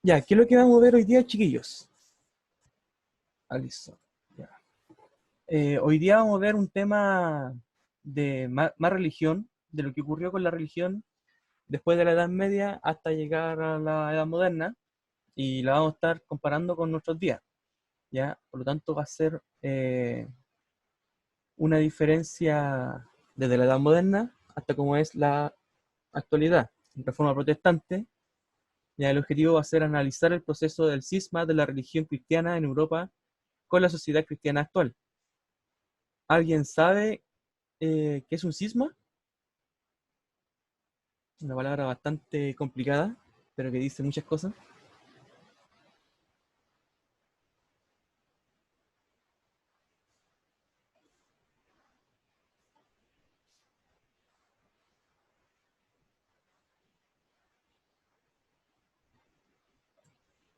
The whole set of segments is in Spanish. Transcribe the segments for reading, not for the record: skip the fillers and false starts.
Ya, ¿qué es lo que vamos a ver hoy día, chiquillos? Listo. Ya. Hoy día vamos a ver un tema de más religión, de lo que ocurrió con la religión después de la Edad Media hasta llegar a la Edad Moderna, y la vamos a estar comparando con nuestros días, ¿ya? Por lo tanto, va a ser una diferencia desde la Edad Moderna hasta cómo es la actualidad. En Reforma Protestante, ya el objetivo va a ser analizar el proceso del cisma de la religión cristiana en Europa con la sociedad cristiana actual. ¿Alguien sabe qué es un cisma? Una palabra bastante complicada, pero que dice muchas cosas.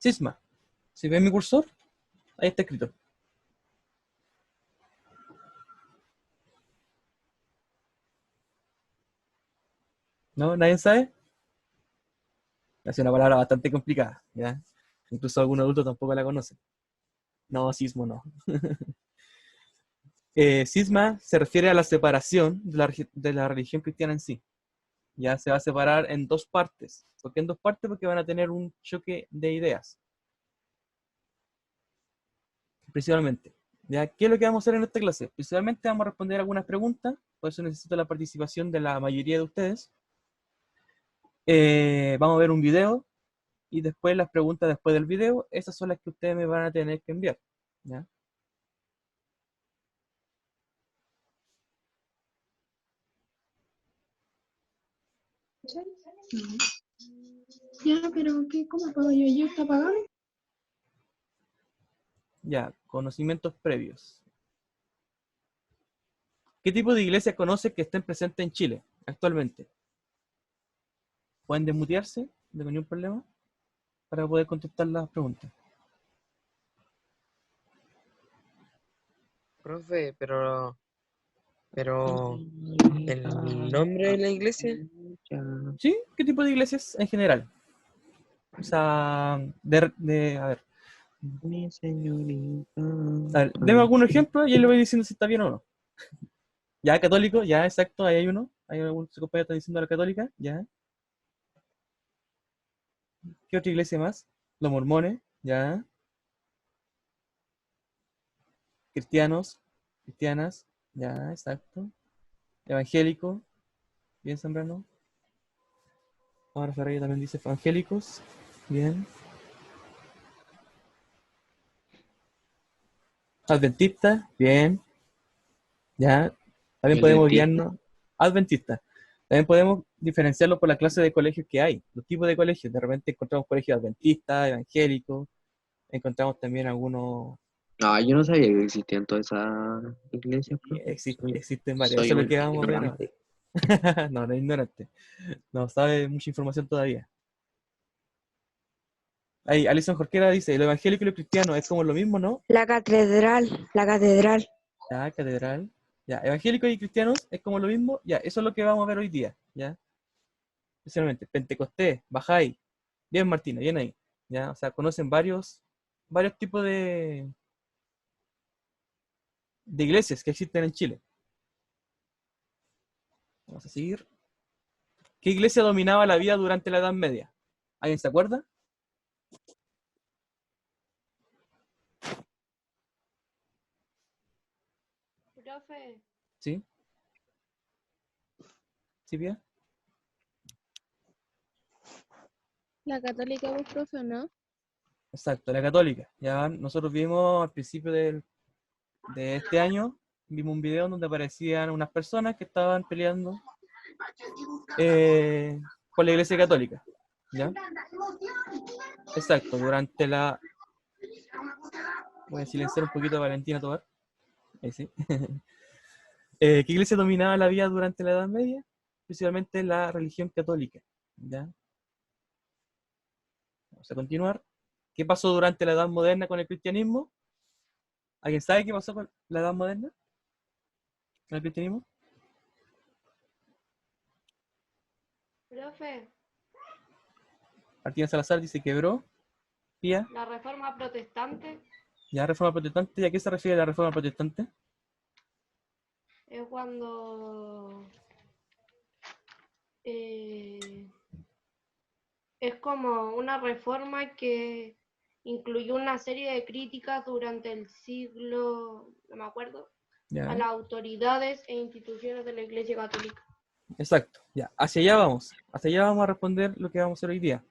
Cisma. Si ven mi cursor, ahí está escrito. ¿No? ¿Nadie sabe? Es una palabra bastante complicada, ¿ya? Incluso algún adulto tampoco la conoce. No, cismo no. Cisma se refiere a la separación de la religión cristiana en sí. Ya se va a separar en dos partes. ¿Por qué en dos partes? Porque van a tener un choque de ideas, principalmente. ¿Ya? ¿Qué es lo que vamos a hacer en esta clase? Principalmente vamos a responder algunas preguntas, por eso necesito la participación de la mayoría de ustedes. Vamos a ver un video y después las preguntas después del video, esas son las que ustedes me van a tener que enviar. ¿Ya? Ya, pero ¿cómo puedo yo? ¿Yo está pagado? Ya, conocimientos previos. ¿Qué tipo de iglesias conoce que estén presentes en Chile actualmente? ¿Pueden desmutearse? No hay ningún problema para poder contestar las preguntas. Profe, pero el nombre de la iglesia. ¿Sí? ¿Qué tipo de iglesias en general? O sea, a ver, Mi señorita. deme algún ejemplo y él le voy diciendo si está bien o no. Ya, católico, ya, exacto, ahí hay uno. Hay algún su compañero está diciendo la católica, ya. ¿Qué otra iglesia más? Los mormones, ya. Cristianos, cristianas, ya, exacto. Evangélico, bien Zambrano. Ahora Ferreira también dice evangélicos, bien. Adventistas, bien, ya. También podemos Adventista. guiarnos. Adventistas. También podemos diferenciarlo por la clase de colegios que hay, los tipos de colegios. De repente encontramos colegios adventistas, evangélicos, encontramos también algunos. No, yo no sabía que existían todas esas iglesias, profe. Existen varios, Soy eso es lo un que vamos a ver ahora. ignorante. No, no es ignorante. No sabe mucha información todavía. Ahí, Alison Jorquera dice, lo evangélico y lo cristiano es como lo mismo, ¿no? La catedral, la catedral. Ya, catedral. Ya, evangélicos y cristianos es como lo mismo. Ya, eso es lo que vamos a ver hoy día. Ya, especialmente Pentecostés, Bahá'í. Bien, Martina, bien ahí. Ya, o sea, conocen varios tipos de iglesias que existen en Chile. Vamos a seguir. ¿Qué iglesia dominaba la vida durante la Edad Media? ¿Alguien se acuerda? Profe, ¿Sí? ¿Sí, bien? la católica, vos, profe, ¿no? Exacto, la católica. Ya nosotros vimos al principio de este año, vimos un video donde aparecían unas personas que estaban peleando por la iglesia católica. ¿Ya? Exacto, durante la... Voy a silenciar un poquito a Valentina Tobar. Ahí sí. ¿Qué iglesia dominaba la vida durante la Edad Media? Principalmente la religión católica. ¿Ya? Vamos a continuar. ¿Qué pasó durante la Edad Moderna con el cristianismo? ¿Alguien sabe qué pasó con la Edad Moderna con el cristianismo? Profe, Martina Salazar dice quebró. Pía. La reforma protestante ¿Ya reforma protestante? ¿Y a qué se refiere la reforma protestante? es cuando es como una reforma que incluyó una serie de críticas durante el siglo, no me acuerdo, Ya. a las autoridades e instituciones de la Iglesia Católica. Exacto. Ya. Hacia allá vamos. Hacia allá vamos a responder lo que vamos a hacer hoy día.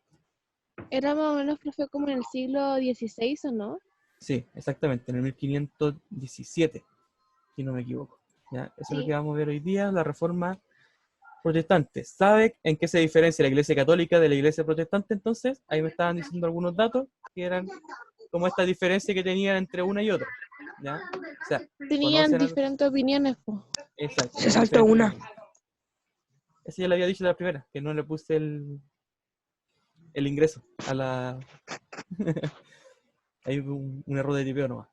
Era más o menos, profe, como en el siglo XVI, ¿o no? Sí, exactamente, en el 1517, si no me equivoco. ¿Ya? Eso es lo Sí. que vamos a ver hoy día, la reforma protestante. ¿Sabe en qué se diferencia la Iglesia Católica de la Iglesia Protestante entonces? Ahí me estaban diciendo algunos datos que eran como esta diferencia que tenían entre una y otra. ¿Ya? O sea, Tenían conocen diferentes opiniones, pues. Exacto. Se saltó una. Esa ya le había dicho la primera, que no le puse el ingreso a la... Hay un error de tipeo nomás.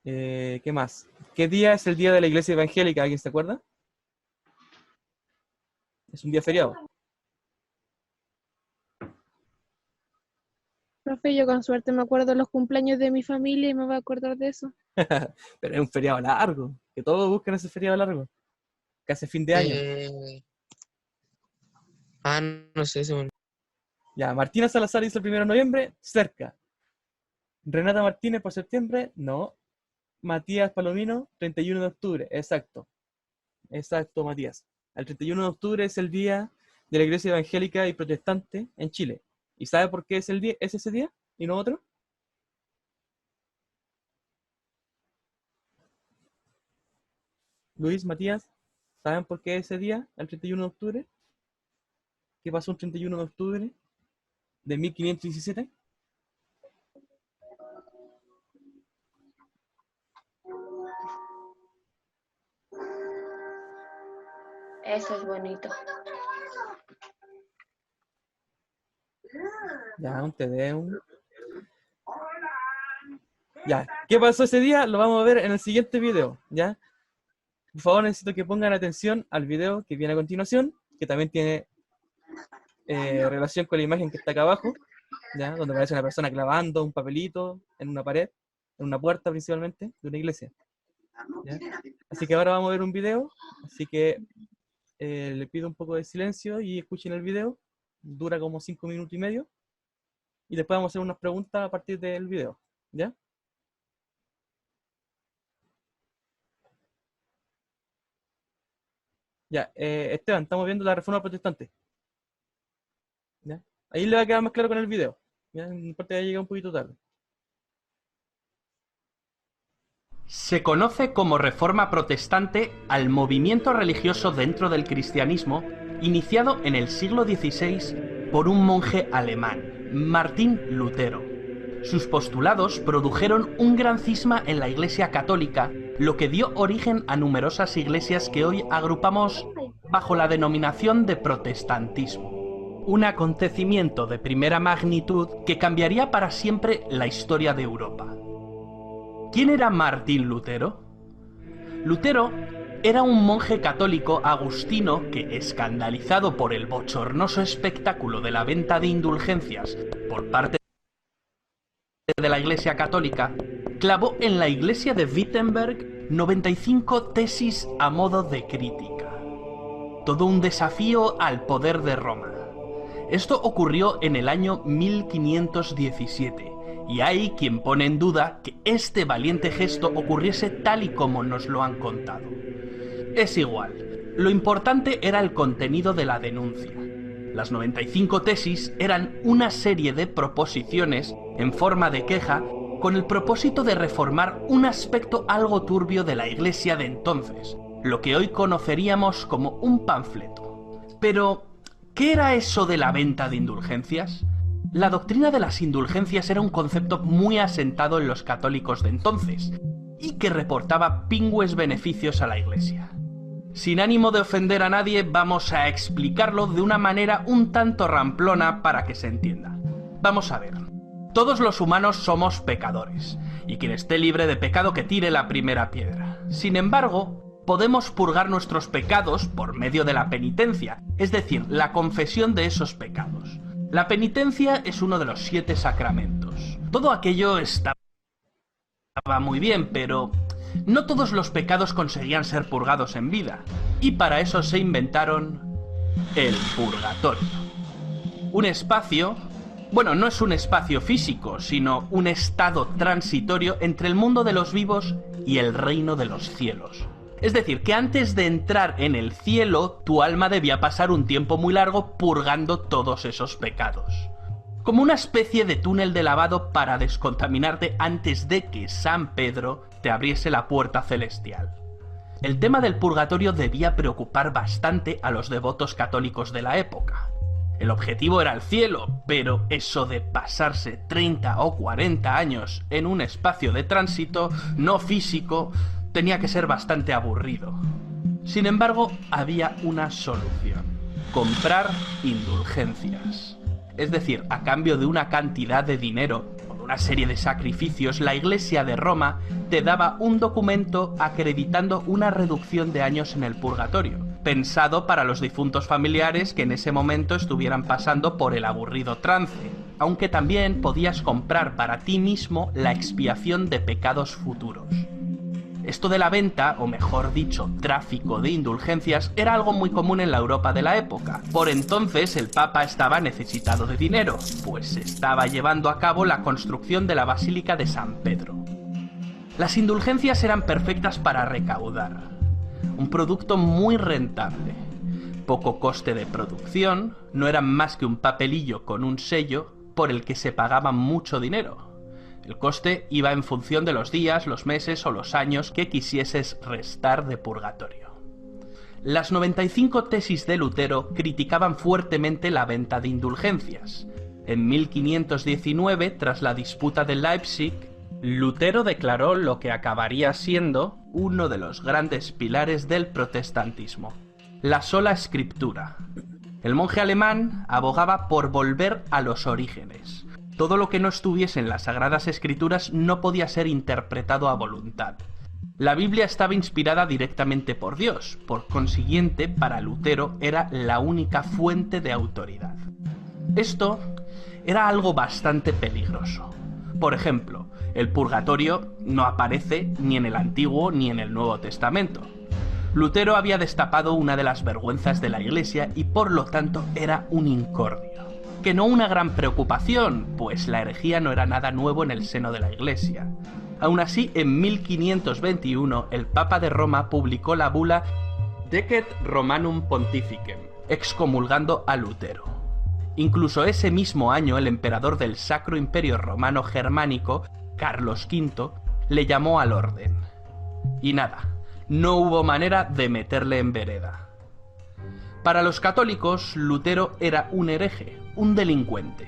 ¿Qué más? ¿Qué día es el día de la Iglesia Evangélica? ¿Alguien se acuerda? Es un día feriado. Profe, yo con suerte me acuerdo de los cumpleaños de mi familia y me voy a acordar de eso. Pero es un feriado largo. Que todos buscan ese feriado largo. Casi fin de año. No sé, se me... Ya, Martina Salazar dice el 1 de noviembre, cerca. Renata Martínez por septiembre, no. Matías Palomino, 31 de octubre, exacto. Exacto, Matías. El 31 de octubre es el día de la Iglesia Evangélica y Protestante en Chile. ¿Y sabe por qué es ese día y no otro? Luis, Matías, ¿saben por qué ese día, el 31 de octubre? ¿Qué pasó el 31 de octubre de 1517? Eso es bonito. Ya, un Tedeum. Ya, ¿qué pasó ese día? Lo vamos a ver en el siguiente video, ¿ya? Por favor, necesito que pongan atención al video que viene a continuación, que también tiene relación con la imagen que está acá abajo, ¿ya? Donde aparece una persona clavando un papelito en una pared, en una puerta principalmente, de una iglesia, ¿ya? Así que ahora vamos a ver un video, así que le pido un poco de silencio y escuchen el video, dura como 5 minutos y medio, y después vamos a hacer unas preguntas a partir del video, ¿ya? Ya, Esteban, estamos viendo la reforma protestante. ¿Ya? Ahí le va a quedar más claro con el video. ¿Ya? No importa que haya llegado un poquito tarde. Se conoce como reforma protestante al movimiento religioso dentro del cristianismo iniciado en el siglo XVI por un monje alemán, Martín Lutero. Sus postulados produjeron un gran cisma en la Iglesia católica, lo que dio origen a numerosas iglesias que hoy agrupamos bajo la denominación de protestantismo. Un acontecimiento de primera magnitud que cambiaría para siempre la historia de Europa. ¿Quién era Martín Lutero? Lutero era un monje católico agustino que, escandalizado por el bochornoso espectáculo de la venta de indulgencias por parte de la Iglesia católica, clavó en la iglesia de Wittenberg 95 tesis a modo de crítica. Todo un desafío al poder de Roma. Esto ocurrió en el año 1517. Y hay quien pone en duda que este valiente gesto ocurriese tal y como nos lo han contado. Es igual, lo importante era el contenido de la denuncia. Las 95 tesis eran una serie de proposiciones en forma de queja con el propósito de reformar un aspecto algo turbio de la iglesia de entonces, lo que hoy conoceríamos como un panfleto. Pero, ¿qué era eso de la venta de indulgencias? La doctrina de las indulgencias era un concepto muy asentado en los católicos de entonces, y que reportaba pingües beneficios a la Iglesia. Sin ánimo de ofender a nadie, vamos a explicarlo de una manera un tanto ramplona para que se entienda. Vamos a ver. Todos los humanos somos pecadores, y quien esté libre de pecado que tire la primera piedra. Sin embargo, podemos purgar nuestros pecados por medio de la penitencia, es decir, la confesión de esos pecados. La penitencia es uno de los 7 sacramentos. Todo aquello estaba muy bien, pero no todos los pecados conseguían ser purgados en vida, y para eso se inventaron el purgatorio. Un espacio, bueno, no es un espacio físico, sino un estado transitorio entre el mundo de los vivos y el reino de los cielos. Es decir, que antes de entrar en el cielo, tu alma debía pasar un tiempo muy largo purgando todos esos pecados. Como una especie de túnel de lavado para descontaminarte antes de que San Pedro te abriese la puerta celestial. El tema del purgatorio debía preocupar bastante a los devotos católicos de la época. El objetivo era el cielo, pero eso de pasarse 30 o 40 años en un espacio de tránsito no físico tenía que ser bastante aburrido. Sin embargo, había una solución: comprar indulgencias. Es decir, a cambio de una cantidad de dinero o de una serie de sacrificios, la Iglesia de Roma te daba un documento acreditando una reducción de años en el purgatorio, pensado para los difuntos familiares que en ese momento estuvieran pasando por el aburrido trance, aunque también podías comprar para ti mismo la expiación de pecados futuros. Esto de la venta, o mejor dicho, tráfico de indulgencias, era algo muy común en la Europa de la época. Por entonces el Papa estaba necesitado de dinero, pues se estaba llevando a cabo la construcción de la Basílica de San Pedro. Las indulgencias eran perfectas para recaudar. Un producto muy rentable. Poco coste de producción, no eran más que un papelillo con un sello por el que se pagaba mucho dinero. El coste iba en función de los días, los meses o los años que quisieses restar de purgatorio. Las 95 tesis de Lutero criticaban fuertemente la venta de indulgencias. En 1519, tras la disputa de Leipzig, Lutero declaró lo que acabaría siendo uno de los grandes pilares del protestantismo: la sola escritura. El monje alemán abogaba por volver a los orígenes. Todo lo que no estuviese en las Sagradas Escrituras no podía ser interpretado a voluntad. La Biblia estaba inspirada directamente por Dios, por consiguiente, para Lutero era la única fuente de autoridad. Esto era algo bastante peligroso. Por ejemplo, el purgatorio no aparece ni en el Antiguo ni en el Nuevo Testamento. Lutero había destapado una de las vergüenzas de la Iglesia y por lo tanto era un incordio. Que no una gran preocupación, pues la herejía no era nada nuevo en el seno de la Iglesia. Aún así, en 1521, el Papa de Roma publicó la bula Decet Romanum Pontificem, excomulgando a Lutero. Incluso ese mismo año, el emperador del Sacro Imperio Romano Germánico, Carlos V, le llamó al orden. Y nada, no hubo manera de meterle en vereda. Para los católicos, Lutero era un hereje, un delincuente.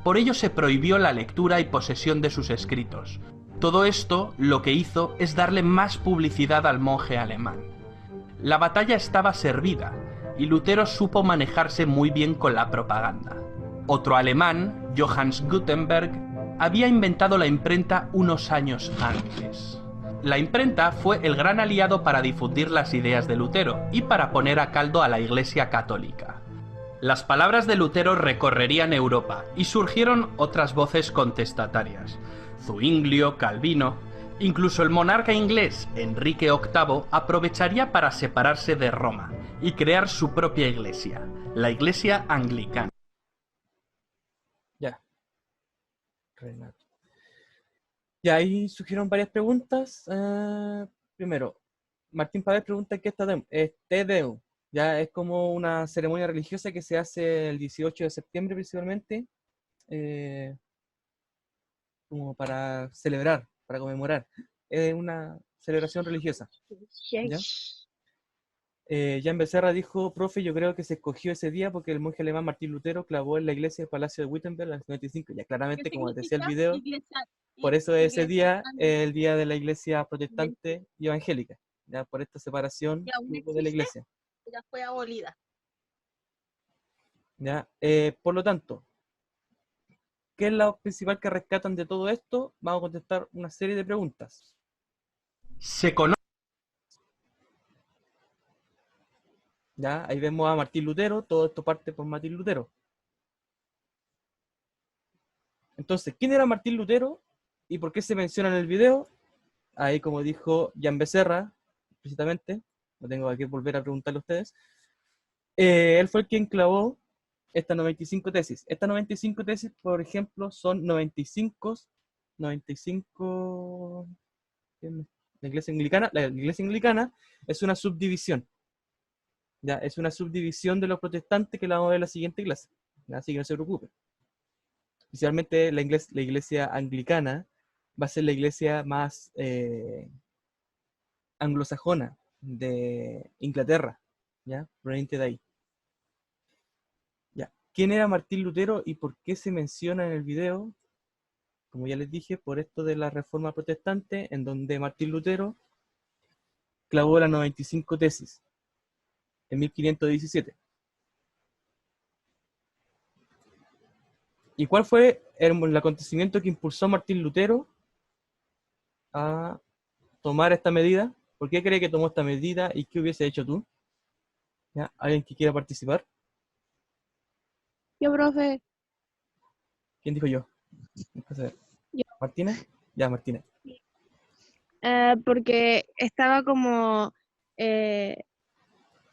Por ello se prohibió la lectura y posesión de sus escritos. Todo esto lo que hizo es darle más publicidad al monje alemán. La batalla estaba servida, y Lutero supo manejarse muy bien con la propaganda. Otro alemán, Johannes Gutenberg, había inventado la imprenta unos años antes. La imprenta fue el gran aliado para difundir las ideas de Lutero y para poner a caldo a la Iglesia católica. Las palabras de Lutero recorrerían Europa y surgieron otras voces contestatarias. Zuinglio, Calvino, incluso el monarca inglés Enrique VIII aprovecharía para separarse de Roma y crear su propia iglesia, la Iglesia Anglicana. Ya. Renato. Y ahí surgieron varias preguntas. Primero, Martín Páez pregunta qué es Te Deum. Ya es como una ceremonia religiosa que se hace el 18 de septiembre principalmente, como para celebrar, para conmemorar. Es una celebración religiosa. ¿Ya? Jan Becerra dijo: profe, yo creo que se escogió ese día porque el monje alemán Martín Lutero clavó en la iglesia del Palacio de Wittenberg en el 95. Ya claramente, como decía el video, por eso ese día es el día de la iglesia protestante y evangélica, ya por esta separación de la iglesia. Ya fue abolida. ¿Ya? Por lo tanto, ¿qué es lo principal que rescatan de todo esto? Vamos a contestar una serie de preguntas. Se conoce. ¿Ya? Ahí vemos a Martín Lutero, todo esto parte por Martín Lutero. Entonces, ¿quién era Martín Lutero y por qué se menciona en el video? Ahí, como dijo Jan Becerra, precisamente, no tengo que volver a preguntarle a ustedes, él fue el quien clavó estas 95 tesis. Estas 95 tesis, por ejemplo, son 95 la iglesia anglicana. La iglesia anglicana es una subdivisión, ¿ya? Es una subdivisión de los protestantes que la vamos a ver en la siguiente clase, ¿ya? Así que no se preocupen. Especialmente la iglesia anglicana va a ser la iglesia más anglosajona de Inglaterra, ¿ya? Proveniente de ahí. ¿Ya? ¿Quién era Martín Lutero y por qué se menciona en el video? Como ya les dije, por esto de la Reforma Protestante, en donde Martín Lutero clavó las 95 tesis en 1517. ¿Y cuál fue el acontecimiento que impulsó a Martín Lutero a tomar esta medida? ¿Por qué cree que tomó esta medida y qué hubiese hecho tú? ¿Ya? ¿Alguien que quiera participar? Yo, profe, ¿Quién dijo yo? yo, ¿Martina? Ya, Martina. porque estaba como, eh,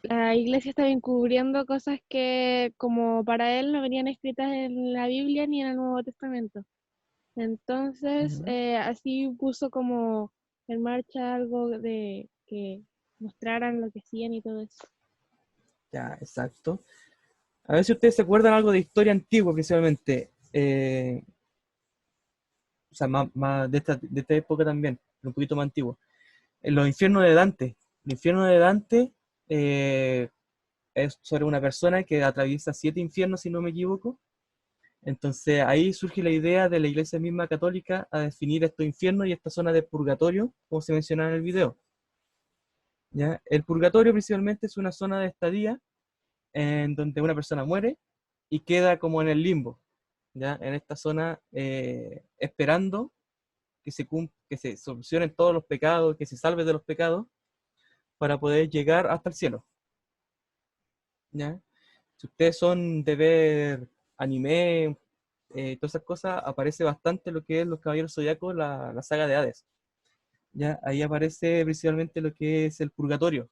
la iglesia estaba encubriendo cosas que como para él no venían escritas en la Biblia ni en el Nuevo Testamento. Entonces, Ujú. así puso como en marcha algo de que mostraran lo que hacían y todo eso. Ya, exacto. A ver si ustedes se acuerdan algo de historia antigua, principalmente. O sea, más de esta época también, pero un poquito más antiguo. En los infiernos de Dante. El infierno de Dante es sobre una persona que atraviesa 7 infiernos, si no me equivoco. Entonces ahí surge la idea de la iglesia misma católica a definir estos infiernos y esta zona de purgatorio, como se menciona en el video. ¿Ya? El purgatorio principalmente es una zona de estadía en donde una persona muere y queda como en el limbo, ¿ya? En esta zona esperando que se solucionen todos los pecados, que se salve de los pecados para poder llegar hasta el cielo, ¿ya? Si ustedes son de ver anime, todas esas cosas, aparece bastante lo que es Los Caballeros Zodiacos, la saga de Hades, ¿ya? Ahí aparece principalmente lo que es el purgatorio.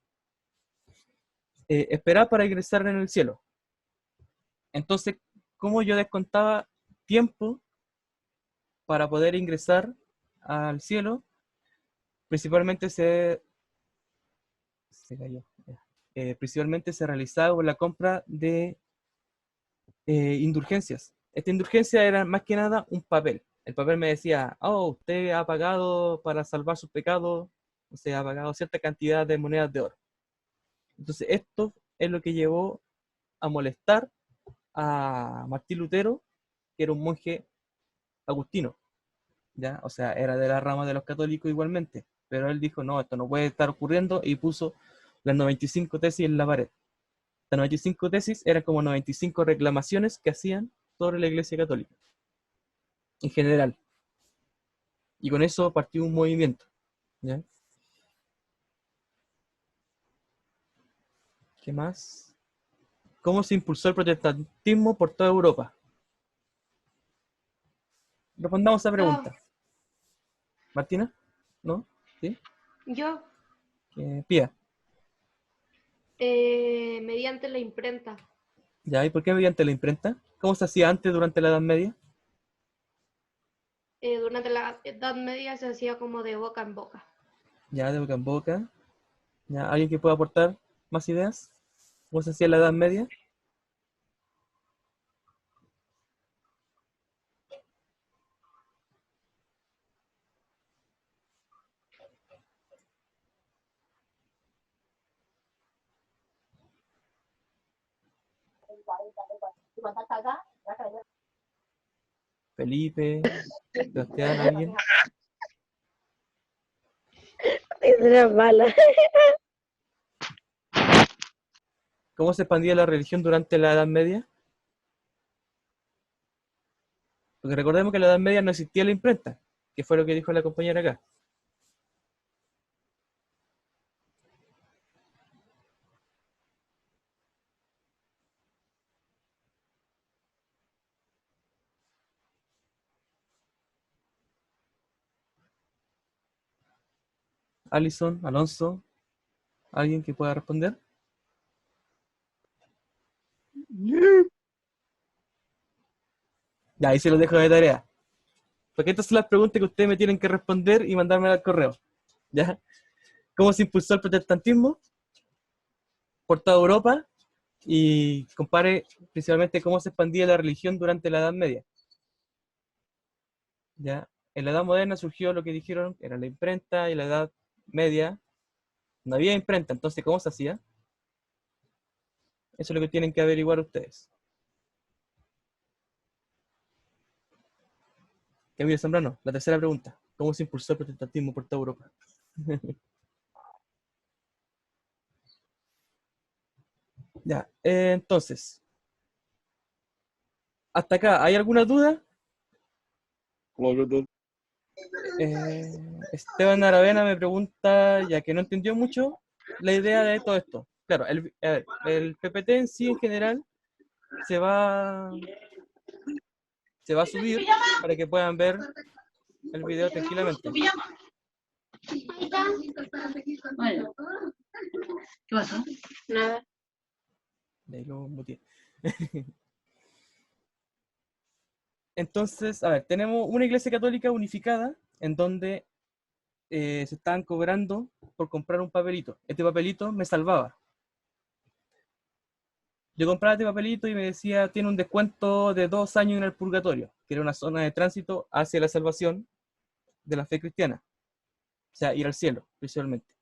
Esperar para ingresar en el cielo. Entonces, ¿cómo yo descontaba tiempo para poder ingresar al cielo? Principalmente se cayó. Principalmente se realizaba con la compra de indulgencias. Esta indulgencia era más que nada un papel. El papel me decía, oh, usted ha pagado para salvar sus pecados, o sea, ha pagado cierta cantidad de monedas de oro. Entonces, esto es lo que llevó a molestar a Martín Lutero, que era un monje agustino, ¿ya? O sea, era de la rama de los católicos igualmente, pero él dijo, no, esto no puede estar ocurriendo, y puso las 95 tesis en la pared. Las 95 tesis eran como 95 reclamaciones que hacían sobre la Iglesia Católica, en general. Y con eso partió un movimiento, ¿ya? ¿Qué más? ¿Cómo se impulsó el protestantismo por toda Europa? Respondamos a esa Oh, pregunta. ¿Martina? ¿No? ¿Sí? yo, Pía. mediante la imprenta. ¿Ya? ¿Y por qué mediante la imprenta? ¿Cómo se hacía antes durante la Edad Media? Durante la Edad Media se hacía como de boca en boca. Ya, de boca en boca. ¿Ya? ¿Alguien que pueda aportar más ideas? ¿Cómo se hacía en la Edad Media? Felipe, Sebastián, ¿alguien? Era mala. ¿Cómo se expandía la religión durante la Edad Media? Porque recordemos que en la Edad Media no existía la imprenta, que fue lo que dijo la compañera acá. Alison, Alonso, ¿alguien que pueda responder? Ya, ahí se los dejo de tarea. Porque estas son las preguntas que ustedes me tienen que responder y mandarme al correo. ¿Ya? ¿Cómo se impulsó el protestantismo por toda Europa? Y compare principalmente cómo se expandía la religión durante la Edad Media. ¿Ya? En la Edad Moderna surgió lo que dijeron, era la imprenta, y en la Edad Media no había imprenta, entonces ¿cómo se hacía? Eso es lo que tienen que averiguar ustedes. Camilo Zambrano, la tercera pregunta. ¿Cómo se impulsó el protestantismo por toda Europa? Ya, entonces, hasta acá, ¿hay alguna duda? Esteban Aravena me pregunta, ya que no entendió mucho la idea de todo esto. Claro, el PPT en sí en general se va a subir para que puedan ver el video tranquilamente. Bueno. ¿Qué pasó? Nada. De ahí lo muteé. Entonces, a ver, tenemos una iglesia católica unificada en donde se estaban cobrando por comprar un papelito. Este papelito me salvaba. Yo compraba este papelito y me decía, tiene un descuento de 2 años en el purgatorio, que era una zona de tránsito hacia la salvación de la fe cristiana. O sea, ir al cielo, principalmente.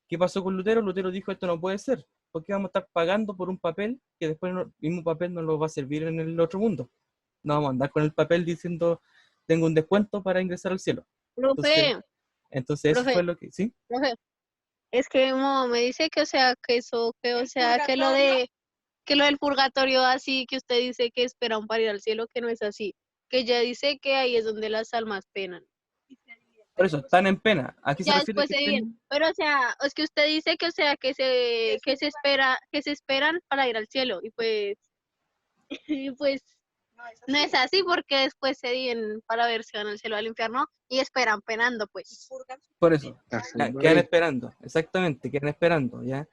¿Qué pasó con Lutero? Lutero dijo, esto no puede ser. ¿Por qué vamos a estar pagando por un papel que después el mismo papel no nos va a servir en el otro mundo? No vamos a andar con el papel diciendo, tengo un descuento para ingresar al cielo. Entonces eso fue lo que... ¿Sí? Profe, es que me dice que, o sea, que eso, que, o sea, que lo del purgatorio así, que usted dice que esperan para ir al cielo, que no es así. Que ella dice que ahí es donde las almas penan. Por eso, están en pena. Aquí se Ya refiere a después que se viene. Pero, o sea, es que usted dice que, o sea, que se esperan para ir al cielo. Y pues, y pues, no es así porque después se vienen para ver si van al cielo o al infierno y esperan penando, pues. Por eso, quedan esperando, exactamente, quedan esperando, ¿ya?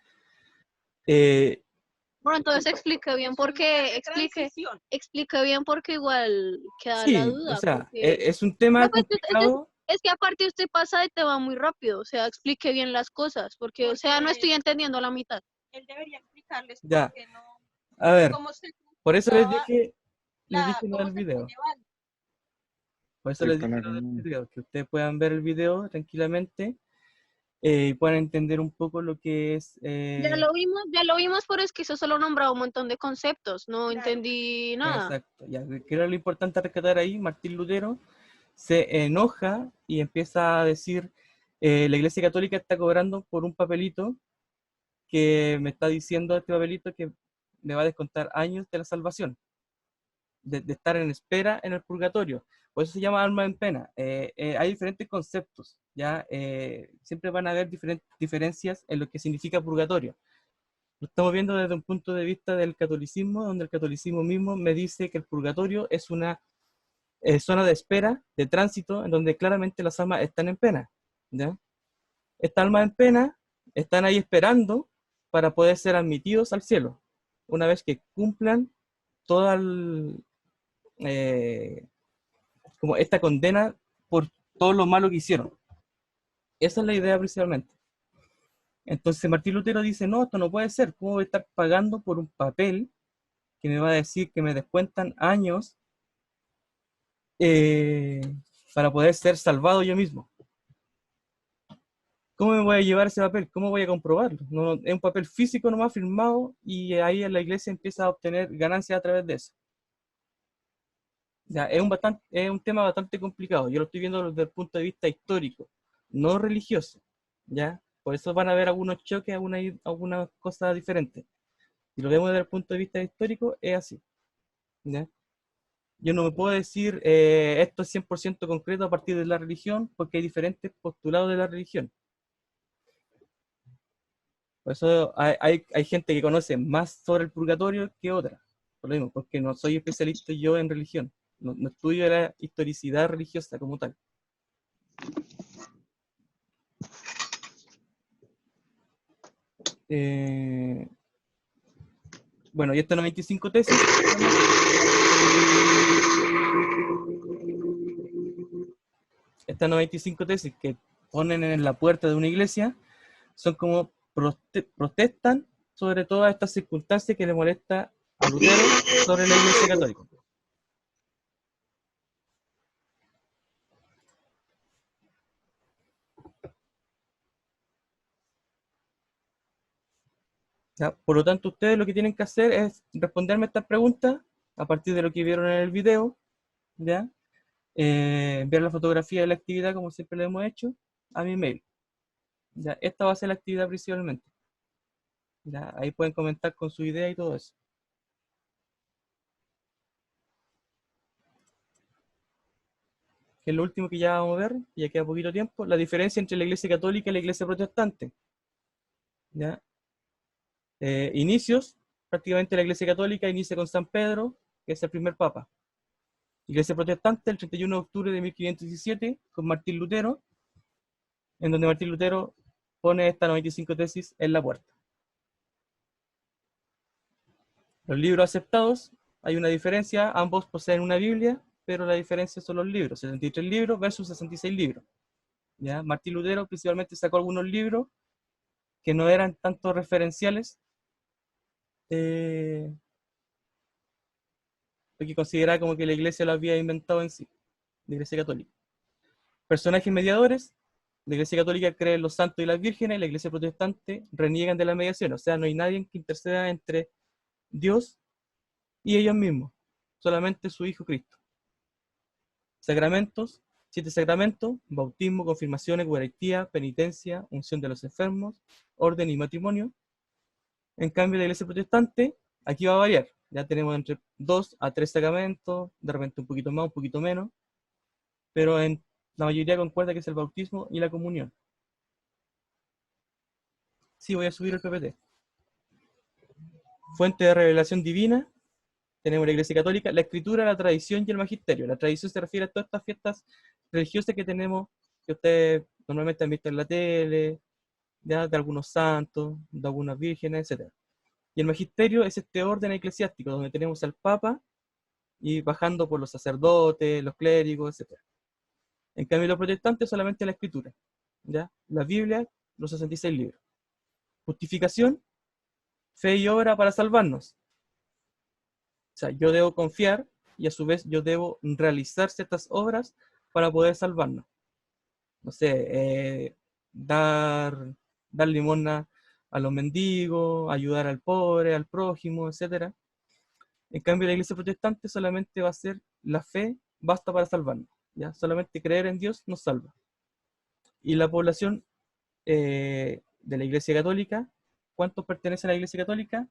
Bueno, entonces explique bien por qué igual queda la Sí, duda. o sea, Porque... es un tema pues, complicado. es que aparte usted pasa de tema muy rápido, o sea, explique bien las cosas, porque, o sea, no estoy entendiendo la mitad. Él debería explicarles Ya, por qué no, a ver, cómo se por eso les comportaba dije lo cómo del se video. llevan. Por eso les dije lo del video, que ustedes puedan ver el video tranquilamente y puedan entender un poco lo que es... Ya lo vimos, pero es que eso solo nombraba un montón de conceptos, no entendí nada. Exacto, ya, que era lo importante a rescatar ahí. Martín Lutero se enoja y empieza a decir, la Iglesia Católica está cobrando por un papelito que me está diciendo este papelito que me va a descontar años de la salvación, de estar en espera en el purgatorio. Por eso se llama alma en pena. Hay diferentes conceptos, ¿ya? Siempre van a haber diferencias en lo que significa purgatorio. Lo estamos viendo desde un punto de vista del catolicismo, donde el catolicismo mismo me dice que el purgatorio es una zona de espera, de tránsito, en donde claramente las almas están en pena, ¿ya? Estas almas en pena están ahí esperando para poder ser admitidos al cielo, una vez que cumplan toda como esta condena por todo lo malo que hicieron. Esa es la idea principalmente. Entonces Martín Lutero dice, no, esto no puede ser, ¿cómo voy a estar pagando por un papel que me va a decir que me descuentan años para poder ser salvado yo mismo? ¿Cómo me voy a llevar ese papel? ¿Cómo voy a comprobarlo? No, es un papel físico nomás firmado y ahí en la iglesia empieza a obtener ganancias a través de eso. Ya, es un tema bastante complicado. Yo lo estoy viendo desde el punto de vista histórico, no religioso, ¿ya? Por eso van a haber algunos choques, algunas cosas diferentes. Si lo vemos desde el punto de vista histórico, es así, ¿ya? Yo no me puedo decir esto es 100% concreto a partir de la religión, porque hay diferentes postulados de la religión. Por eso hay gente que conoce más sobre el purgatorio que otra. Por lo mismo, porque no soy especialista yo en religión. No estudio la historicidad religiosa como tal. Bueno, y estas 95 tesis, que ponen en la puerta de una iglesia, son como protestan sobre todas estas circunstancias que le molesta a Lutero sobre la iglesia católica. ¿Ya? Por lo tanto, ustedes lo que tienen que hacer es responderme estas preguntas a partir de lo que vieron en el video, ¿ya? Ver la fotografía de la actividad, como siempre lo hemos hecho, a mi mail. ¿Ya? Esta va a ser la actividad principalmente. ¿Ya? Ahí pueden comentar con su idea y todo eso. Que es lo último que ya vamos a ver, y ya queda poquito tiempo, la diferencia entre la iglesia católica y la iglesia protestante. ¿Ya? Inicios, prácticamente la iglesia católica inicia con San Pedro, que es el primer papa. Iglesia protestante, el 31 de octubre de 1517, con Martín Lutero, en donde Martín Lutero pone estas 95 tesis en la puerta. Los libros aceptados, hay una diferencia, ambos poseen una Biblia, pero la diferencia son los libros, 73 libros versus 66 libros. ¿Ya? Martín Lutero principalmente sacó algunos libros que no eran tanto referenciales, porque consideraba como que la iglesia lo había inventado en sí, la iglesia católica. Personajes mediadores, la iglesia católica cree en los santos y las vírgenes, la iglesia protestante reniegan de la mediación, o sea, no hay nadie que interceda entre Dios y ellos mismos, solamente su Hijo Cristo. Sacramentos, 7 sacramentos: bautismo, confirmación, eucaristía, penitencia, unción de los enfermos, orden y matrimonio. En cambio, la iglesia protestante, aquí va a variar. Ya tenemos entre 2 a 3 sacramentos, de repente un poquito más, un poquito menos, pero en la mayoría concuerda que es el bautismo y la comunión. Sí, voy a subir el PPT. Fuente de revelación divina, tenemos la iglesia católica, la escritura, la tradición y el magisterio. La tradición se refiere a todas estas fiestas religiosas que tenemos, que ustedes normalmente han visto en la tele, ya, de algunos santos, de algunas vírgenes, etc. Y el magisterio es este orden eclesiástico, donde tenemos al Papa y bajando por los sacerdotes, los clérigos, etc. En cambio, los protestantes solamente la escritura, ¿ya? La Biblia, los 66 libros. Justificación, fe y obra para salvarnos. O sea, yo debo confiar y a su vez yo debo realizar ciertas obras para poder salvarnos. No sé, dar limosna a los mendigos, ayudar al pobre, al prójimo, etc. En cambio, la iglesia protestante solamente va a ser la fe, basta para salvarnos. ¿Ya? Solamente creer en Dios nos salva. Y la población de la iglesia católica, ¿cuántos pertenecen a la iglesia católica?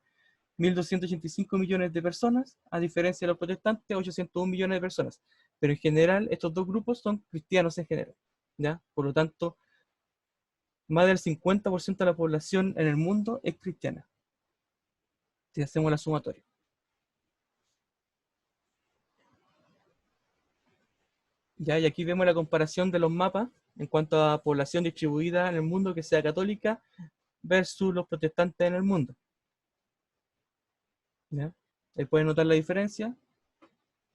1.285 millones de personas, a diferencia de los protestantes, 801 millones de personas. Pero en general, estos dos grupos son cristianos en general, ¿ya? Por lo tanto, más del 50% de la población en el mundo es cristiana, si hacemos la sumatoria. ¿Ya? Y aquí vemos la comparación de los mapas en cuanto a población distribuida en el mundo que sea católica versus los protestantes en el mundo. ¿Ya? Ahí pueden notar la diferencia,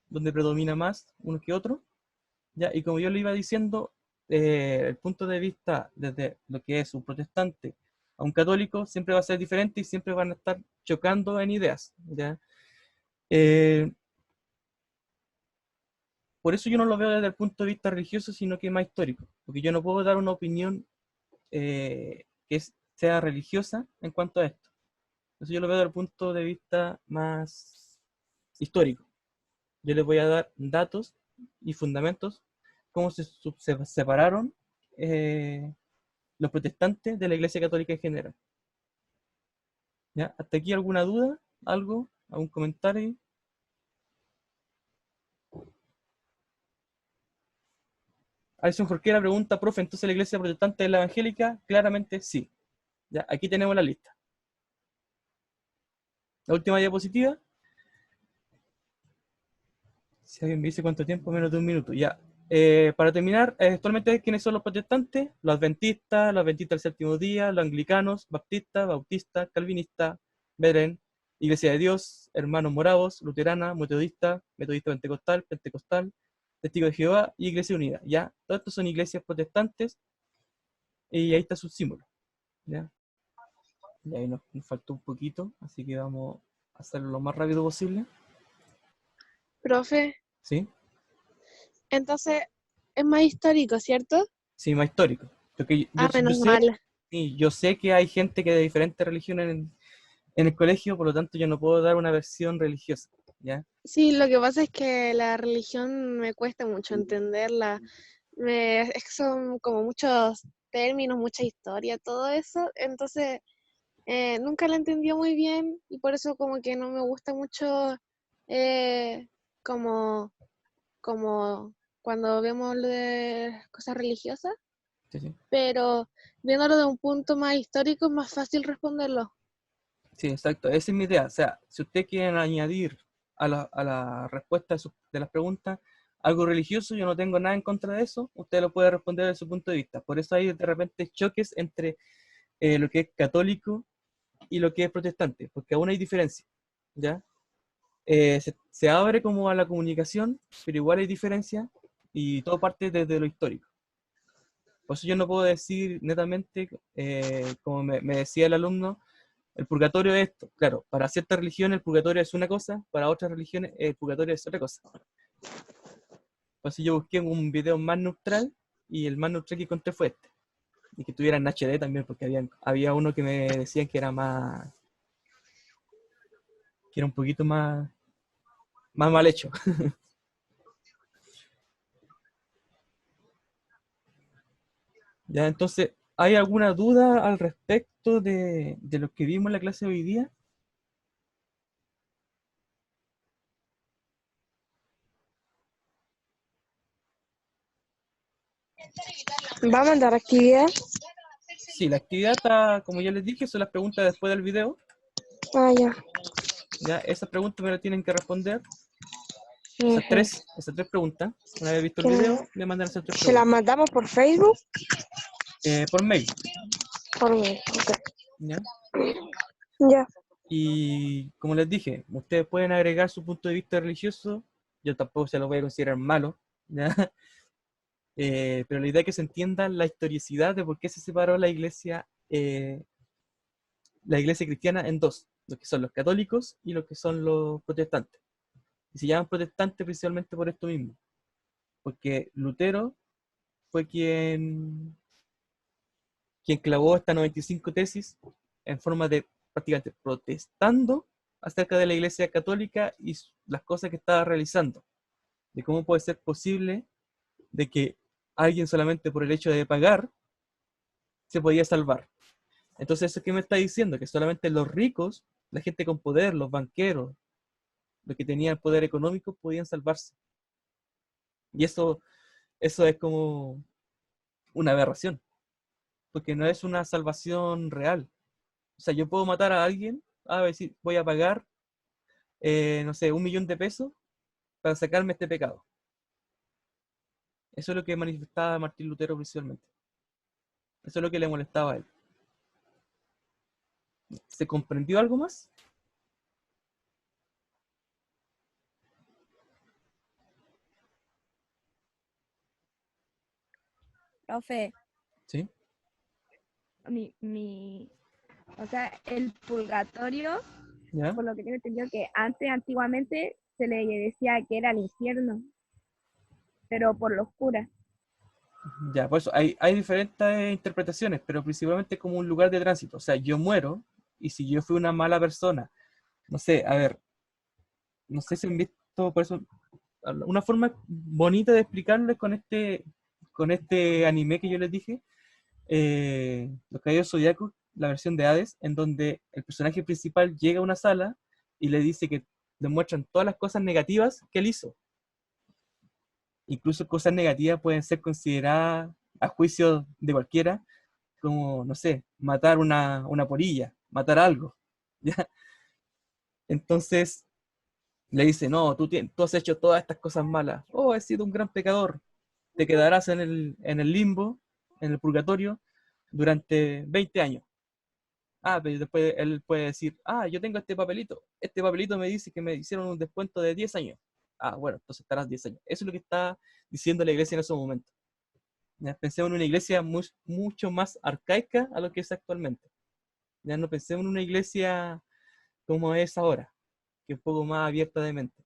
donde predomina más uno que otro. ¿Ya? Y como yo le iba diciendo, el punto de vista desde lo que es un protestante a un católico siempre va a ser diferente y siempre van a estar chocando en ideas. ¿Ya? Por eso yo no lo veo desde el punto de vista religioso, sino que más histórico, porque yo no puedo dar una opinión sea religiosa en cuanto a esto. Entonces yo lo veo desde el punto de vista más histórico. Yo les voy a dar datos y fundamentos, cómo se separaron los protestantes de la Iglesia Católica en general. ¿Ya? ¿Hasta aquí alguna duda? ¿Algo? ¿Algún comentario? Alison Jorquera pregunta, profe, ¿entonces la iglesia protestante es la evangélica? Claramente sí. Ya, aquí tenemos la lista. La última diapositiva. Si alguien me dice cuánto tiempo, menos de un minuto. Ya, para terminar, actualmente, ¿quiénes son los protestantes? Los adventistas del séptimo día, los anglicanos, bautistas, calvinistas, Beren, Iglesia de Dios, Hermanos Moravos, Luterana, Metodista Pentecostal, Testigo de Jehová y Iglesia Unida. ¿Ya? Todos estos son iglesias protestantes y ahí está su símbolo. ¿Ya? Y ahí nos faltó un poquito, así que vamos a hacerlo lo más rápido posible. Profe, ¿Sí? entonces es más histórico, ¿cierto? Sí, más histórico. Porque Menos mal. yo sé que hay gente que de diferentes religiones en el colegio, por lo tanto yo no puedo dar una versión religiosa, ¿ya? Sí, lo que pasa es que la religión me cuesta mucho entenderla. Es que son como muchos términos, mucha historia, todo eso. Entonces, nunca la entendí muy bien y por eso como que no me gusta mucho eh, como, como cuando vemos lo de cosas religiosas, Sí, sí. pero viéndolo de un punto más histórico es más fácil responderlo. Sí, exacto. Esa es mi idea. O sea, si ustedes quieren añadir a la respuesta de las preguntas algo religioso, yo no tengo nada en contra de eso. Usted lo puede responder desde su punto de vista. Por eso hay de repente choques entre lo que es católico y lo que es protestante, porque aún hay diferencia, ¿ya? Se abre como a la comunicación, pero igual hay diferencia y todo parte desde lo histórico. Por eso yo no puedo decir netamente, como me decía el alumno, el purgatorio es esto. Claro, para ciertas religiones el purgatorio es una cosa, para otras religiones el purgatorio es otra cosa. Por eso yo busqué un video más neutral y el más neutral que encontré fue este. Y que tuviera en HD también, porque había uno que me decían que era que era un poquito más mal hecho. Ya, entonces, ¿hay alguna duda al respecto de lo que vimos en la clase de hoy día? ¿Va a mandar actividad? Sí, la actividad está, como ya les dije, son las preguntas después del video. Ah, ya. Ya, esas preguntas me las tienen que responder. Ujú. Esas tres preguntas. Una vez visto el video, me mandan esas tres ¿Se las preguntas. mandamos por Facebook? Por mail. Por mail, ok. ¿Ya? Ya. Y como les dije, ustedes pueden agregar su punto de vista religioso. Yo tampoco se lo voy a considerar malo, ¿ya? Pero la idea es que se entienda la historicidad de por qué se separó la iglesia cristiana en dos, los que son los católicos y los que son los protestantes. Y se llaman protestantes principalmente por esto mismo, porque Lutero fue quien clavó estas 95 tesis en forma de prácticamente protestando acerca de la iglesia católica y las cosas que estaba realizando, de cómo puede ser posible de que alguien solamente por el hecho de pagar se podía salvar. Entonces, ¿eso qué me está diciendo? Que solamente los ricos, la gente con poder, los banqueros, los que tenían poder económico podían salvarse. Y eso es como una aberración, porque no es una salvación real. O sea, yo puedo matar a alguien, a ver si voy a pagar, no sé, 1.000.000 de pesos para sacarme este pecado. Eso es lo que manifestaba Martín Lutero principalmente. Eso es lo que le molestaba a él. ¿Se comprendió algo más? Profe, ¿Sí? o sea, el purgatorio, ¿Ya? por lo que tengo entendido que antiguamente se le decía que era el infierno, pero por los curas. Ya, por eso hay diferentes interpretaciones, pero principalmente como un lugar de tránsito. O sea, yo muero y si yo fui una mala persona, no sé, a ver, no sé si han visto, por eso, una forma bonita de explicarlo es con este anime que yo les dije, Los Caballeros Zodiacos, la versión de Hades, en donde el personaje principal llega a una sala y le dice que demuestran todas las cosas negativas que él hizo. Incluso cosas negativas pueden ser consideradas a juicio de cualquiera, como, no sé, matar una polilla, matar algo. ¿Ya? Entonces le dice, no, tú has hecho todas estas cosas malas. Oh, he sido un gran pecador. te quedarás en el limbo, en el purgatorio, durante 20 años. Pero después él puede decir, yo tengo este papelito me dice que me hicieron un descuento de 10 años. Bueno, entonces estarás 10 años. Eso es lo que está diciendo la iglesia en esos momentos. ¿Ya? Pensemos en una iglesia mucho más arcaica a lo que es actualmente. Ya no pensemos en una iglesia como es ahora, que es un poco más abierta de mente.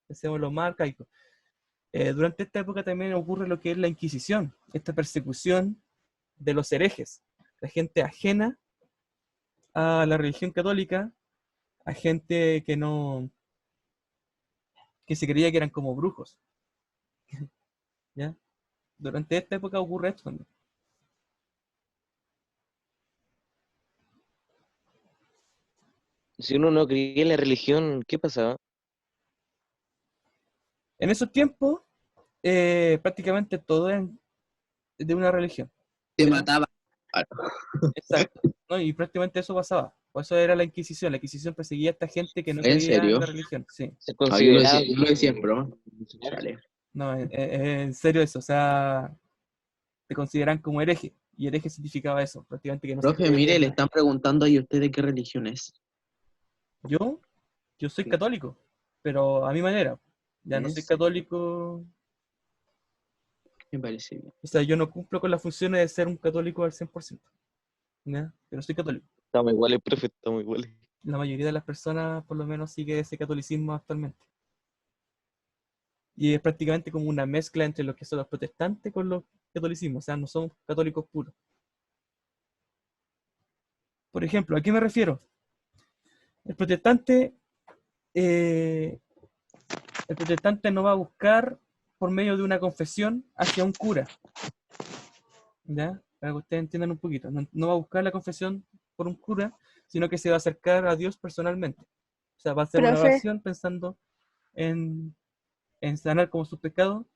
Pensemos en lo más arcaico. Durante esta época también ocurre lo que es la Inquisición, esta persecución de los herejes, la gente ajena a la religión católica, a gente que se creía que eran como brujos. ¿Ya? Durante esta época ocurre esto también. Si uno no creía en la religión, ¿qué pasaba? En esos tiempos, prácticamente todo es de una religión. Te mataba. Exacto, ¿no? Y prácticamente eso pasaba. Por eso era la Inquisición. La Inquisición perseguía a esta gente que no ¿En creía serio? en la religión. Sí. Se Yo consideraba lo decía en broma. Chale. No, en serio eso. O sea, te consideran como hereje. Y hereje significaba eso, prácticamente que no se Profe, creía mire, en le nada. están preguntando ahí usted de qué religión es. Yo soy católico, pero a mi manera. Ya no ¿En soy serio? católico. Me parece bien. O sea, yo no cumplo con las funciones de ser un católico al 100%. ¿Ya? Pero soy católico. Estamos iguales, profe, estamos iguales. La mayoría de las personas, por lo menos, sigue ese catolicismo actualmente. Y es prácticamente como una mezcla entre lo que son los protestantes con los catolicismos. O sea, no son católicos puros. Por ejemplo, ¿a qué me refiero? El protestante, eh, el protestante no va a buscar por medio de una confesión hacia un cura. ¿Ya? Para que ustedes entiendan un poquito. No va a buscar la confesión por un cura, sino que se va a acercar a Dios personalmente. O sea, va a hacer una Profe, oración pensando en sanar como sus pecados,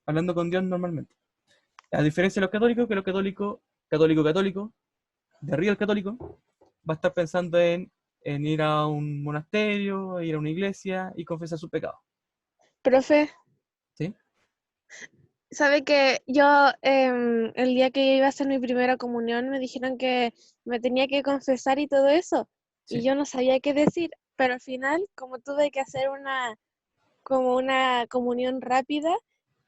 hablando con Dios normalmente. A diferencia de los católicos, que los católico, de arriba el católico, va a estar pensando en ir a un monasterio, ir a una iglesia y confesar sus pecados. Profe, ¿Sí? ¿sabe que yo el día que iba a hacer mi primera comunión me dijeron que me tenía que confesar y todo eso? Y Sí. yo no sabía qué decir, pero al final, como tuve que hacer como una comunión rápida,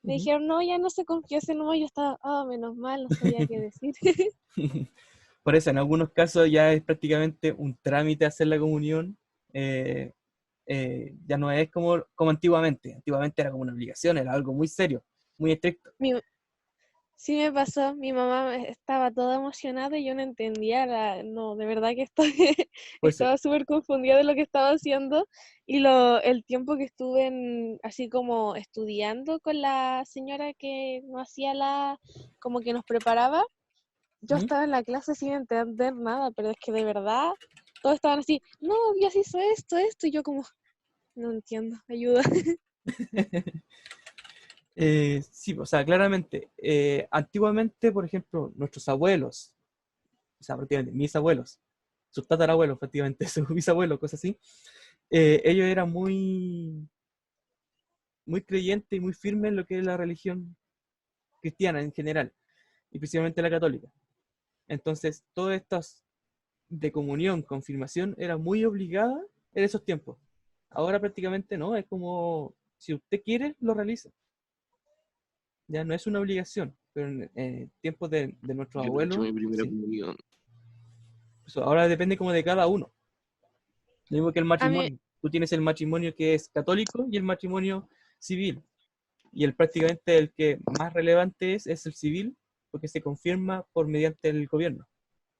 me Ujú. dijeron, no, ya no se confiese, no, yo estaba, menos mal, no sabía qué decir. Por eso, en algunos casos ya es prácticamente un trámite hacer la comunión. eh, ya no es como antiguamente. Antiguamente era como una obligación, era algo muy serio, muy estricto. Sí me pasó, mi mamá estaba toda emocionada y yo no entendía, no, de verdad que estoy, Pues estaba súper confundida de lo que estaba haciendo y el tiempo que estuve así como estudiando con la señora que nos hacía como que nos preparaba, yo ¿Mm? estaba en la clase sin entender nada, pero es que de verdad todos estaban así, no, ya se hizo esto, y yo como, no entiendo, ayuda. Sí, o sea, claramente, antiguamente, por ejemplo, nuestros abuelos, o sea, prácticamente mis abuelos, sus tatarabuelos, prácticamente, sus bisabuelos, cosas así, ellos eran muy creyentes y muy firmes en lo que es la religión cristiana en general, y principalmente la católica. Entonces, todas estas de comunión, confirmación, era muy obligada en esos tiempos. Ahora prácticamente no, es como, si usted quiere, lo realiza. Ya no es una obligación, pero en tiempos de nuestros Yo no he hecho abuelos, mi primera sí. comunión. Eso ahora depende como de cada uno. Lo mismo que el A mí, matrimonio. Tú tienes el matrimonio que es católico y el matrimonio civil. Y prácticamente el que más relevante es el civil, porque se confirma por mediante el gobierno.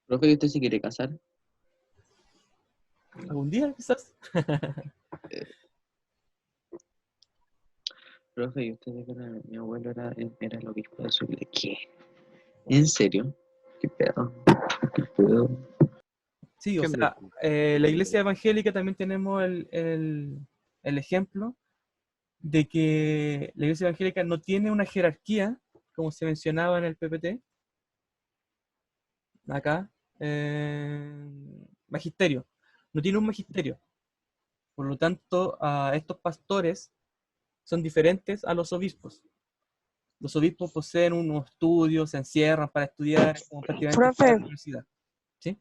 Profe, ¿y usted se quiere casar? ¿Algún día, quizás? Profe, ¿y usted de que mi abuelo era el obispo de su iglesia? ¿Qué? ¿En serio? ¿Qué pedo? ¿Qué pedo? Sí, o ¿Qué sea, la iglesia evangélica también tenemos el ejemplo de que la iglesia evangélica no tiene una jerarquía, como se mencionaba en el PPT, acá, magisterio. No tiene un magisterio. Por lo tanto, a estos pastores son diferentes a los obispos. Los obispos poseen unos estudios, se encierran para estudiar, como prácticamente Profe. para la universidad. ¿Sí?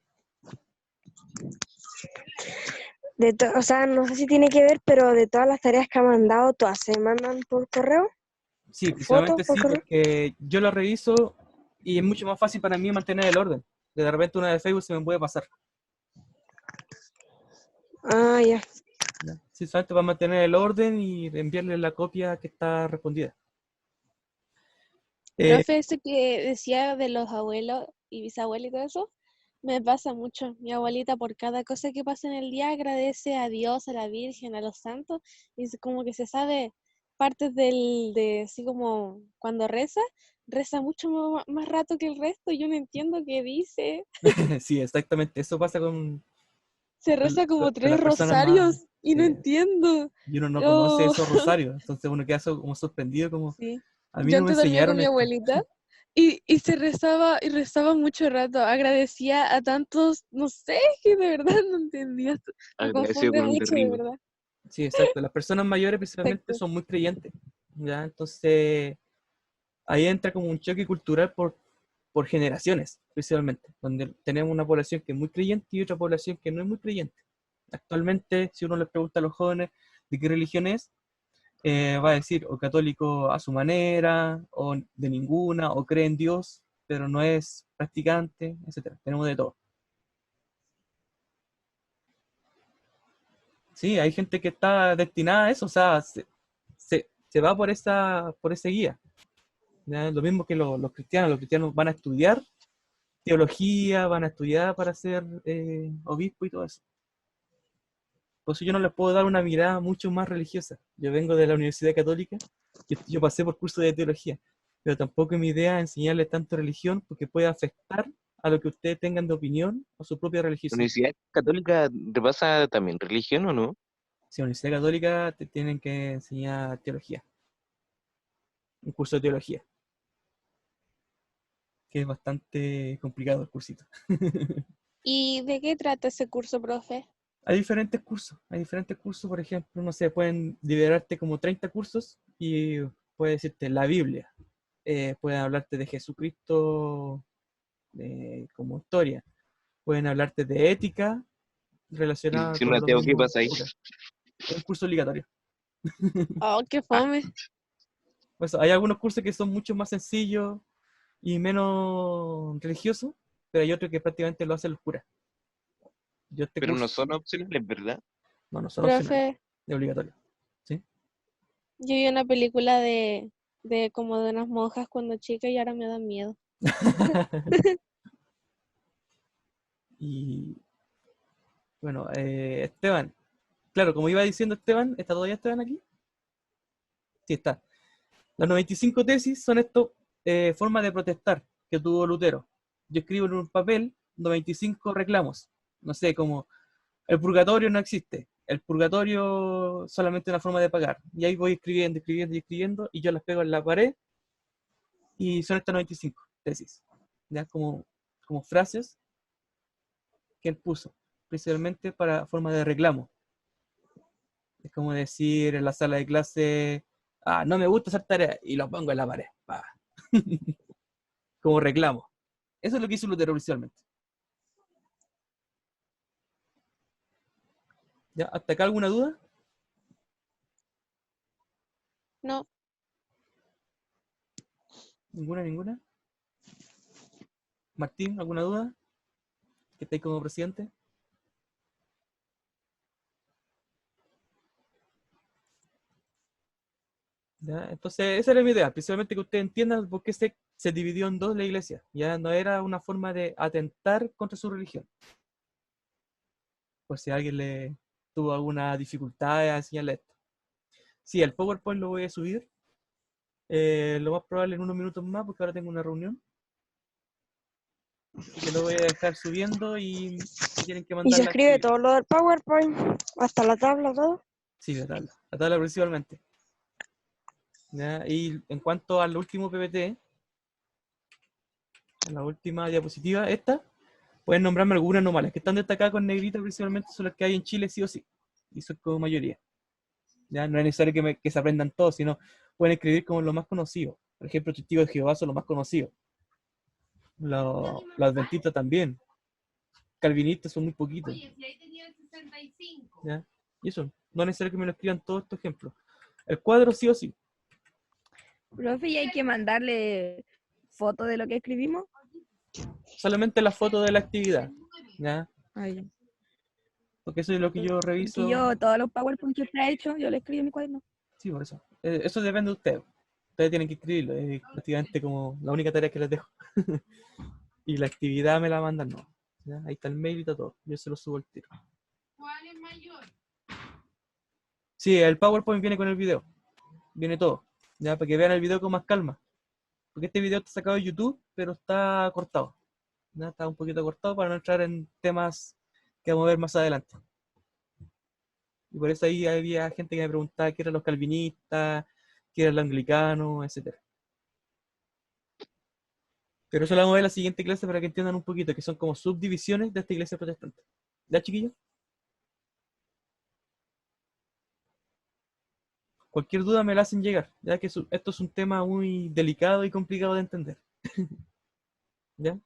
O sea, no sé si tiene que ver, pero de todas las tareas que ha mandado, todas se mandan por correo. Sí, ¿Fotos principalmente por sí, correo? porque yo lo reviso y es mucho más fácil para mí mantener el orden. De repente una de Facebook se me puede pasar. Ah, ya. ¿Ya? Sí, solamente para mantener el orden y enviarle la copia que está respondida. Profe, eso que decía de los abuelos y bisabuelos y todo eso, me pasa mucho. Mi abuelita por cada cosa que pasa en el día agradece a Dios, a la Virgen, a los santos, y es como que se sabe partes de así como cuando reza mucho más rato que el resto, y yo no entiendo qué dice. Sí, exactamente. Eso pasa Se reza como con 3 las personas más. rosarios y no Sí, entiendo. y uno no conoce Oh, esos rosarios. Entonces uno queda como sorprendido, como sí. a mí Yo no me antes dormía con enseñaron mi esto. abuelita y se rezaba y rezaba mucho rato. Agradecía a tantos, no sé, que de verdad no entendía. Me Agradecido confunde con un mucho, de derribo. verdad. Sí, exacto. Las personas mayores principalmente Exacto. son muy creyentes. ¿Ya? Entonces ahí entra como un choque cultural por generaciones, principalmente, donde tenemos una población que es muy creyente y otra población que no es muy creyente. Actualmente, si uno les pregunta a los jóvenes de qué religión es, va a decir o católico a su manera, o de ninguna, o cree en Dios, pero no es practicante, etc. Tenemos de todo. Sí, hay gente que está destinada a eso, o sea, se va por ese guía. ¿Ya? Lo mismo que los cristianos van a estudiar teología, van a estudiar para ser obispo y todo eso. Por eso yo no les puedo dar una mirada mucho más religiosa. Yo vengo de la Universidad Católica, yo pasé por curso de teología, pero tampoco es mi idea enseñarles tanto religión porque puede afectar a lo que ustedes tengan de opinión o su propia ¿La religiosidad. Universidad Católica repasa también religión o no? Si en la Universidad Católica te tienen que enseñar teología, un curso de teología, que es bastante complicado el cursito. ¿Y de qué trata ese curso, profe? Hay diferentes cursos, por ejemplo, no sé, pueden liberarte como 30 cursos y puede decirte la Biblia, pueden hablarte de Jesucristo como historia, pueden hablarte de ética relacionada Si un con los ateo, ¿qué mismos pasa ahí? curas. Es un curso obligatorio. Oh, qué fome. Pues hay algunos cursos que son mucho más sencillos y menos religiosos, pero hay otros que prácticamente lo hacen los curas. Yo este Pero no curso, son opcionales, ¿verdad? no son opcionales, Profe, es obligatorio. ¿Sí? yo vi una película de como de unas monjas cuando chica y ahora me da miedo. Y bueno, Esteban, claro, como iba diciendo Esteban, ¿está todavía Esteban aquí? Sí, está. Las 95 tesis son estas formas de protestar que tuvo Lutero. Yo escribo en un papel 95 reclamos. No sé, como el purgatorio no existe. El purgatorio solamente es una forma de pagar. Y ahí voy escribiendo, escribiendo y escribiendo, y yo las pego en la pared, y son estas 95 tesis. ¿Ya? Como frases que él puso, principalmente para forma de reclamo. Es como decir en la sala de clase, no me gusta hacer tareas, y lo pongo en la pared. Pa. Como reclamo. Eso es lo que hizo Lutero principalmente. ¿Ya? ¿Hasta acá alguna duda? No, ¿Ninguna? Martín, ¿alguna duda? ¿Que estáis como presidente? ¿Ya? Entonces, esa era mi idea, principalmente que ustedes entiendan por qué se dividió en dos la iglesia. Ya no era una forma de atentar contra su religión. Por si alguien le tuvo alguna dificultad a enseñarle esto. Sí, el PowerPoint lo voy a subir. Lo más probable en unos minutos más, porque ahora tengo una reunión. Así que lo voy a dejar subiendo y si tienen que Y mandar se la escribe actividad. todo lo del PowerPoint, hasta la tabla, todo. Sí, la tabla principalmente. ¿Ya? Y en cuanto al último PPT, la última diapositiva, esta, pueden nombrarme algunas anomalías que están destacadas con negrita, principalmente son las que hay en Chile sí o sí, y son como mayoría. ¿ya? No es necesario que se aprendan todos, sino pueden escribir como los más conocidos. Por ejemplo, Testigos de Jehová son los más conocidos. Los adventistas también. Calvinistas son muy poquitos. ¿Ya? Y eso, no es necesario que me lo escriban todos estos ejemplos. El cuadro sí o sí. Profe, ¿y hay que mandarle foto de lo que escribimos? Solamente la foto de la actividad. ¿Ya? Ay, Porque eso es lo que yo reviso. porque yo todos los PowerPoint que usted ha hecho, yo lo escribo en mi cuaderno. Sí, por eso. Eso depende de ustedes. Ustedes tienen que escribirlo. Es prácticamente como la única tarea que les dejo. Y la actividad me la mandan, no. ¿Ya? Ahí está el mail y está todo. Yo se lo subo al tiro. ¿Cuál es mayor? Sí, el PowerPoint viene con el video. Viene todo. ¿Ya? Para que vean el video con más calma. Porque este video está sacado de YouTube, pero está cortado. ¿Ya? Está un poquito cortado para no entrar en temas que vamos a ver más adelante. Y por eso ahí había gente que me preguntaba qué eran los calvinistas, qué era el anglicano, etc. Pero eso lo vamos a ver en la siguiente clase para que entiendan un poquito, que son como subdivisiones de esta iglesia protestante. ¿Ya, chiquillos? Cualquier duda me la hacen llegar, ya que esto es un tema muy delicado y complicado de entender. ¿Ya?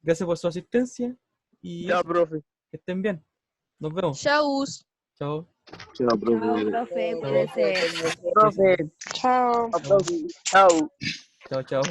Gracias por su asistencia y Ya, eso, profe. que estén bien. Nos vemos. Chau. Chao. Chao, Chao, profe. profe, Chao. cuídese. Profe. Chao. Chao. Chao. Chao, chao.